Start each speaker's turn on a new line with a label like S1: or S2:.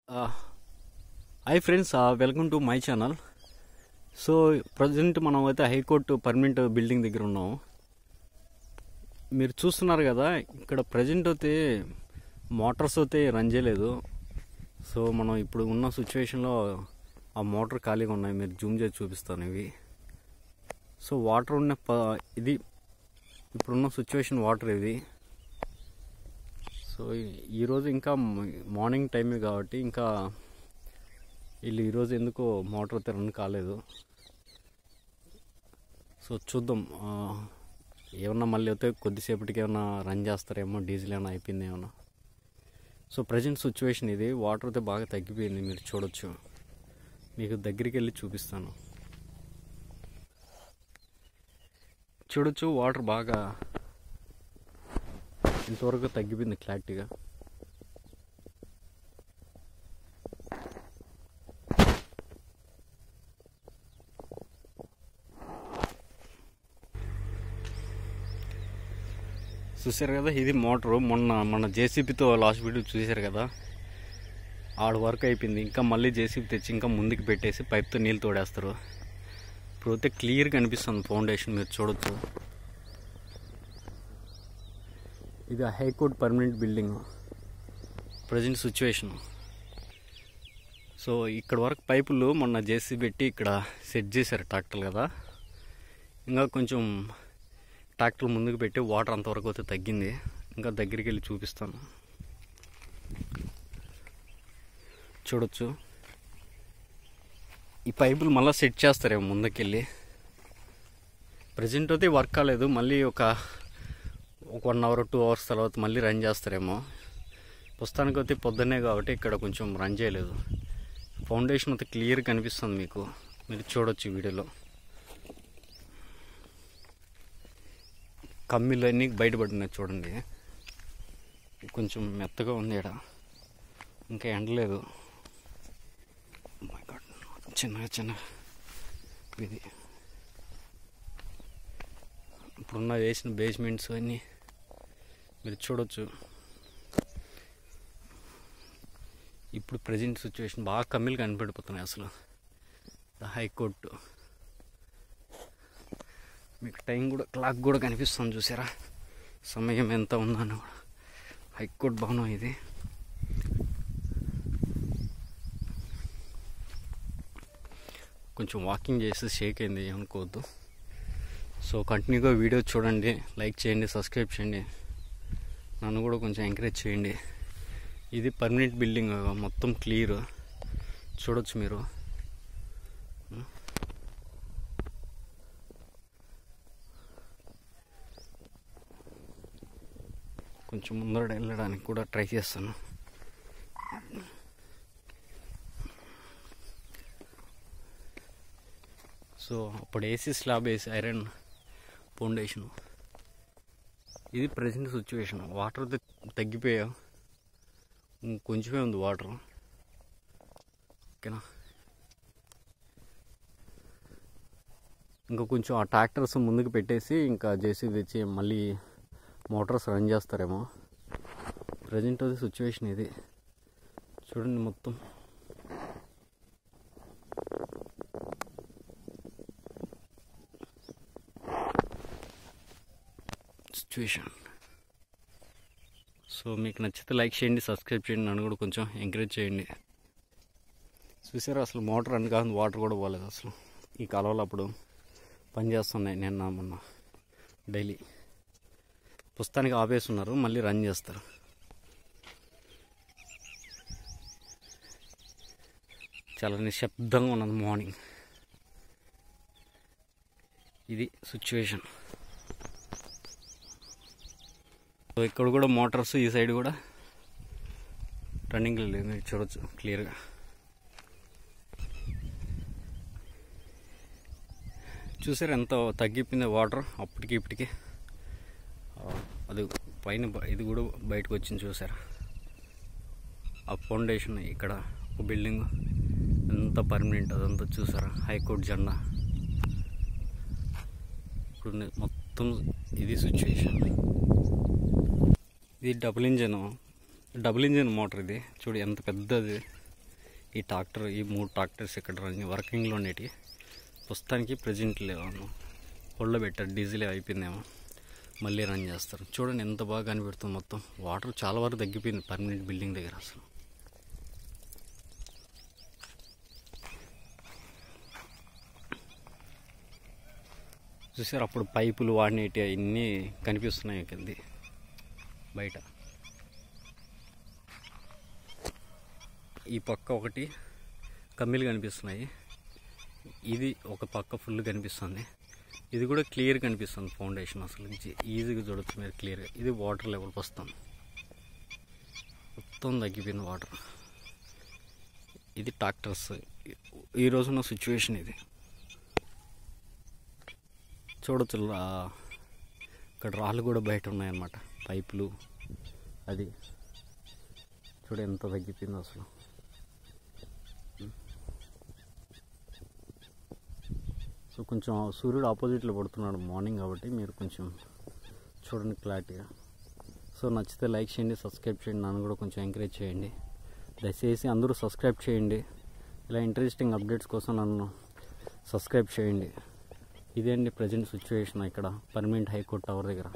S1: Hi friends, welcome to my channel. So present మనం అయితే high court permanent building దగ్గర ఉన్నాం. మీరు చూస్తున్నారు కదా, ఇక్కడ ప్రజెంట్ అయితే మోటార్స్ అయితే రన్ చేయలేదు. సో మనం ఇప్పుడు ఉన్న సిచ్యువేషన్లో ఆ మోటార్ ఖాళీగా ఉన్నాయి. మీరు జూమ్ చేసి చూపిస్తాను ఇవి. సో వాటర్ ఉన్న ఇది ఇప్పుడున్న సిచ్యువేషన్ వాటర్ ఇది. సో ఈరోజు ఇంకా మార్నింగ్ టైమే కాబట్టి ఇంకా వీళ్ళు ఈరోజు ఎందుకో మోటార్ అయితే రన్ కాలేదు. సో చూద్దాం, ఏమన్నా మళ్ళీ అయితే కొద్దిసేపటికి ఏమన్నా రన్ చేస్తారేమో, డీజిల్ ఏమైనా అయిపోయింది ఏమన్నా. సో ప్రజెంట్ సిచ్యువేషన్ ఇది. వాటర్ అయితే బాగా తగ్గిపోయింది, మీరు చూడొచ్చు. మీకు దగ్గరికి వెళ్ళి చూపిస్తాను. చూడొచ్చు, వాటర్ బాగా ఇంతవరకు తగ్గిపోయింది క్లారిటీగా. చూసారు కదా, ఇది మోటరు. మన జేసీబీతో లాస్ట్ వీడియో చూసారు కదా, ఆడ వర్క్ అయిపోయింది. ఇంకా మళ్ళీ జేసీబీ తెచ్చి ఇంకా ముందుకు పెట్టేసి పైప్తో నీళ్ళు తోడేస్తారు. ఇప్పుడు అయితే క్లియర్గా కనిపిస్తుంది ఫౌండేషన్, మీరు చూడొచ్చు. ఇది high court permanent building present situation. So ఇక్కడ వరకు పైపులు మొన్న జేసీబీ పెట్టి ఇక్కడ సెట్ చేశారు ట్రాక్టర్లు కదా. ఇంకా కొంచెం ట్రాక్టర్ ముందుకు పెట్టి వాటర్ అంతవరకు అయితే తగ్గింది. ఇంకా దగ్గరికి వెళ్ళి చూపిస్తాను, చూడొచ్చు. ఈ పైపులు మళ్ళీ సెట్ చేస్తారేమో ముందుకెళ్ళి. ప్రజెంట్ అయితే వర్క్ కాలేదు. మళ్ళీ ఒక 1 అవర్ 2 అవర్స్ తర్వాత మళ్ళీ రన్ చేస్తారేమో. ప్రస్తుతానికి అయితే పొద్దున్నే కాబట్టి ఇక్కడ కొంచెం రన్ చేయలేదు. ఫౌండేషన్ అయితే క్లియర్ కనిపిస్తుంది మీకు, మీరు చూడొచ్చు వీడియోలో. కమ్మిలు అన్నీ బయటపడినాయి చూడండి. కొంచెం మెత్తగా ఉంది ఇక్కడ, ఇంకా ఎండలేదు. చిన్నగా ఇది ఇప్పుడున్న వేసిన బేస్మెంట్స్ అన్నీ మీరు చూడొచ్చు. ఇప్పుడు ప్రజెంట్ సిచ్యువేషన్ బాగా కమ్మిలు కనిపెడిపోతున్నాయి అసలు. హైకోర్టు మీకు టైం కూడా, క్లాక్ కూడా కనిపిస్తుంది చూసారా, సమయం ఎంత ఉందని కూడా. హైకోర్టు భవనం ఇది. కొంచెం వాకింగ్ చేసి షేక్ అయింది, అనుకోవద్దు. సో కంటిన్యూగా వీడియో చూడండి, లైక్ చేయండి, సబ్స్క్రైబ్ చేయండి. నన్ను కూడా కొంచెం ఎంకరేజ్ చేయండి. ఇది పర్మనెంట్ బిల్డింగ్, మొత్తం క్లియర్ చూడొచ్చు మీరు. కొంచెం ముందర వెళ్ళడానికి కూడా ట్రై చేస్తాను. సో అప్పుడు ఏసీ స్లాబ్ వేసి ఐరన్ ఫౌండేషన్. ఇది ప్రజెంట్ సిచ్యువేషన్. వాటర్ తగ్గిపోయా, కొంచెమే ఉంది వాటర్. ఓకేనా, ఇంకా కొంచెం ఆ ట్రాక్టర్స్ ముందుకు పెట్టేసి ఇంకా జేసీబీ తెచ్చి మళ్ళీ మోటార్స్ రన్ చేస్తారేమో. ప్రజెంట్ అది సిచ్యువేషన్ ఇది. చూడండి మొత్తం. సిచ్యువేషన్. సో మీకు నచ్చితే లైక్ చేయండి, సబ్స్క్రైబ్ చేయండి, నన్ను కూడా కొంచెం ఎంకరేజ్ చేయండి. చూసారా, అసలు మోటార్ రన్ కాదు, వాటర్ కూడా పోలేదు అసలు. ఈ కాలువలో అప్పుడు పనిచేస్తున్నాయి నిన్న మొన్న డైలీ. పుస్తకానికి ఆపేస్తున్నారు, మళ్ళీ రన్ చేస్తారు. చాలా నిశ్శబ్దంగా ఉన్నది మార్నింగ్. ఇది సిచ్యువేషన్. సో ఇక్కడ కూడా మోటార్స్, ఈ సైడ్ కూడా రన్నింగ్ లేదు, మీరు చూడొచ్చు క్లియర్గా. చూసారు ఎంత తగ్గిపోయింది వాటర్ అప్పటికి ఇప్పటికి. అది పైన ఇది కూడా బయటకు వచ్చింది చూసారా. ఆ ఫౌండేషన్ ఇక్కడ ఒక బిల్డింగ్ ఎంత పర్మనెంట్, అదంతా చూసారా. హైకోర్టు జెండా. ఇప్పుడు మొత్తం ఇది సిచ్యువేషన్. ఇది డబుల్ ఇంజన్ మోటార్. ఇది చూడు ఎంత పెద్దది. ఈ 3 ట్రాక్టర్స్ ఇక్కడ వర్కింగ్లో ఉండేవి. ప్రస్తుతానికి ప్రజెంట్ లేవు, ఒళ్ళో పెట్టారు, డీజిల్ అయిపోయిందేమో, మళ్ళీ రన్ చేస్తారు. చూడండి ఎంత బాగా కనిపెడుతుంది. మొత్తం వాటర్ చాలా వరకు తగ్గిపోయింది పర్మనెంట్ బిల్డింగ్ దగ్గర. అసలు చూసారు, అప్పుడు పైపులు వాడినేటి అన్నీ కనిపిస్తున్నాయి కింది బయట. ఈ పక్క ఒకటి కమ్మీలు కనిపిస్తున్నాయి, ఇది ఒక పక్క ఫుల్ కనిపిస్తుంది, ఇది కూడా క్లియర్ కనిపిస్తుంది ఫౌండేషన్. అసలు ఈజీగా చూడొచ్చు మీరు క్లియర్గా. ఇది వాటర్ లెవెల్ వస్తుంది, మొత్తం తగ్గిపోయింది వాటర్. ఇది ట్రాక్టర్స్ ఈ రోజున్న సిచ్యువేషన్ ఇది. చూడొచ్చు ఇక్కడ రాళ్ళు కూడా బయట ఉన్నాయన్నమాట, పైపులు. అది చూడ ఎంత తగ్గిపోయిందో అసలు. సో కొంచెం సూర్యుడు ఆపోజిట్లో పడుతున్నాడు మార్నింగ్ కాబట్టి మీరు కొంచెం చూడండి క్లారిటీగా. సో నచ్చితే లైక్ చేయండి, సబ్స్క్రైబ్ చేయండి, నన్ను కూడా కొంచెం ఎంకరేజ్ చేయండి. దయచేసి అందరూ సబ్స్క్రైబ్ చేయండి. ఇలా ఇంట్రెస్టింగ్ అప్డేట్స్ కోసం నన్ను సబ్స్క్రైబ్ చేయండి. ఇదే అండి ప్రజెంట్ సిచ్యువేషన్ ఇక్కడ పర్మనెంట్ హైకోర్టు టవర్ దగ్గర.